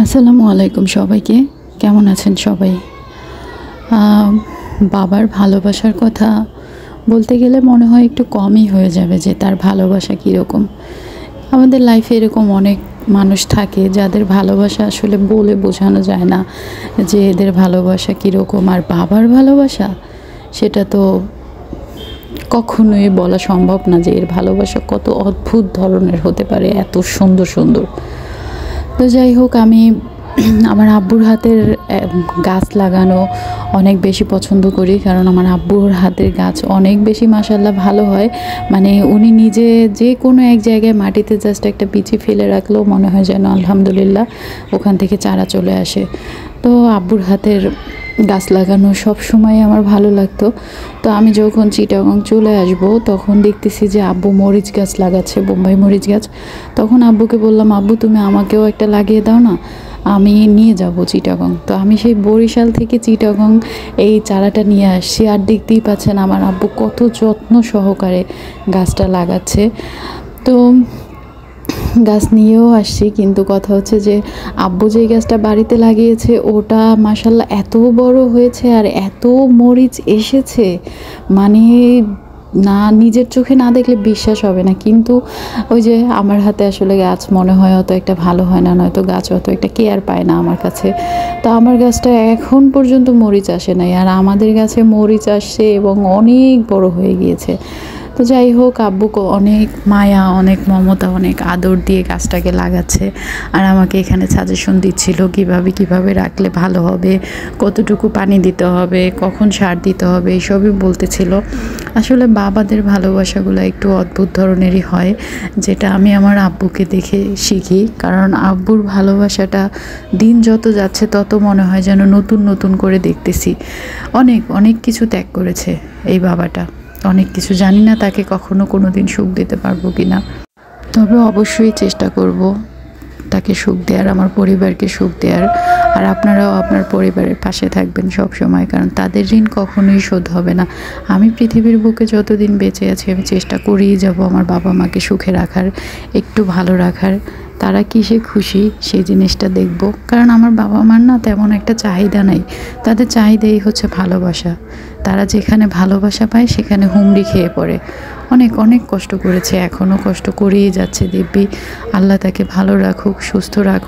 আসসালামু আলাইকুম সবাইকে। কেমন আছেন সবাই? বাবার ভালোবাসার কথা বলতে গেলে মনে হয় একটু কমই হয়ে যাবে যে তার ভালোবাসা কীরকম। আমাদের লাইফে এরকম অনেক মানুষ থাকে যাদের ভালোবাসা আসলে বলে বোঝানো যায় না যে এদের ভালোবাসা কীরকম। আর বাবার ভালোবাসা সেটা তো কখনোই বলা সম্ভব না যে এর ভালোবাসা কত অদ্ভুত ধরনের হতে পারে, এত সুন্দর সুন্দর। তো যাই হোক, আমি আমার আব্বুর হাতের গাছ লাগানো অনেক বেশি পছন্দ করি, কারণ আমার আব্বুর হাতের গাছ অনেক বেশি মাশাআল্লাহ ভালো হয়। মানে উনি নিজে যে কোনো এক জায়গায় মাটিতে জাস্ট একটা বিচি ফেলে রাখলেও মনে হয় যেন আলহামদুলিল্লাহ ওখান থেকে চারা চলে আসে। তো আব্বুর হাতের গাছ লাগানো সব সময় আমার ভালো লাগতো। তো আমি যখন চিটাগং চলে আসব তখন দেখতেছি যে আব্বু মরিচ গাছ লাগাচ্ছে, বোম্বাই মরিচ গাছ। তখন আব্বুকে বললাম, আব্বু তুমি আমাকেও একটা লাগিয়ে দাও না, আমি নিয়ে যাব চিটাগং। তো আমি সেই বরিশাল থেকে চিটাগং এই চারাটা নিয়ে আসছি। আর দেখতেই পাচ্ছেন আমার আব্বু কত যত্ন সহকারে গাছটা লাগাচ্ছে। তো গাছ নিয়েও আসছি, কিন্তু কথা হচ্ছে যে আব্বু যে গাছটা বাড়িতে লাগিয়েছে ওটা মাশাআল্লাহ এত বড় হয়েছে আর এত মরিচ এসেছে, মানে না নিজের চোখে না দেখলে বিশ্বাস হবে না। কিন্তু ওই যে আমার হাতে আসলে গাছ মনে হয় অত একটা ভালো হয় না, নয়তো গাছ অত একটা কেয়ার পায় না আমার কাছে। তো আমার গাছটা এখন পর্যন্ত মরিচ আসে নাই, আর আমাদের গাছে মরিচ আসছে এবং অনেক বড় হয়ে গিয়েছে। তো যাই হোক, আব্বুকে অনেক মায়া, অনেক মমতা, অনেক আদর দিয়ে গাছটাকে লাগাচ্ছে। আর আমাকে এখানে সাজেশন দিচ্ছিল কিভাবে রাখলে ভালো হবে, কতটুকু পানি দিতে হবে, কখন সার দিতে হবে, এইসবই বলতেছিল। আসলে বাবাদের ভালোবাসাগুলো একটু অদ্ভুত ধরনেরই হয়, যেটা আমি আমার আব্বুকে দেখে শিখি। কারণ আব্বুর ভালোবাসাটা দিন যত যাচ্ছে তত মনে হয় যেন নতুন নতুন করে দেখতেছি। অনেক অনেক কিছু ত্যাগ করেছে এই বাবাটা, অনেক কিছু। জানি না তাকে কখনো কোনো দিন সুখ দিতে পারবো কি না, তবে অবশ্যই চেষ্টা করব তাকে সুখ দেওয়ার, আমার পরিবারকে সুখ দেওয়ার। আর আপনারাও আপনার পরিবারের পাশে থাকবেন সব সময়, কারণ তাদের ঋণ কখনোই শোধ হবে না। আমি পৃথিবীর বুকে যতদিন বেঁচে আছি আমি চেষ্টা করেই যাব আমার বাবা মাকে সুখে রাখার, একটু ভালো রাখার। তারা কিসে খুশি সেই জিনিসটা দেখব। কারণ আমার বাবা মার না তেমন একটা চাহিদা নাই, তাদের চাহিদাই হচ্ছে ভালোবাসা। তারা যেখানে ভালোবাসা পায় সেখানে হুমড়ি খেয়ে পড়ে। অনেক অনেক কষ্ট করেছে, এখনও কষ্ট করেই যাচ্ছে দিব্যি। আল্লাহ তাকে ভালো রাখুক, সুস্থ রাখুক।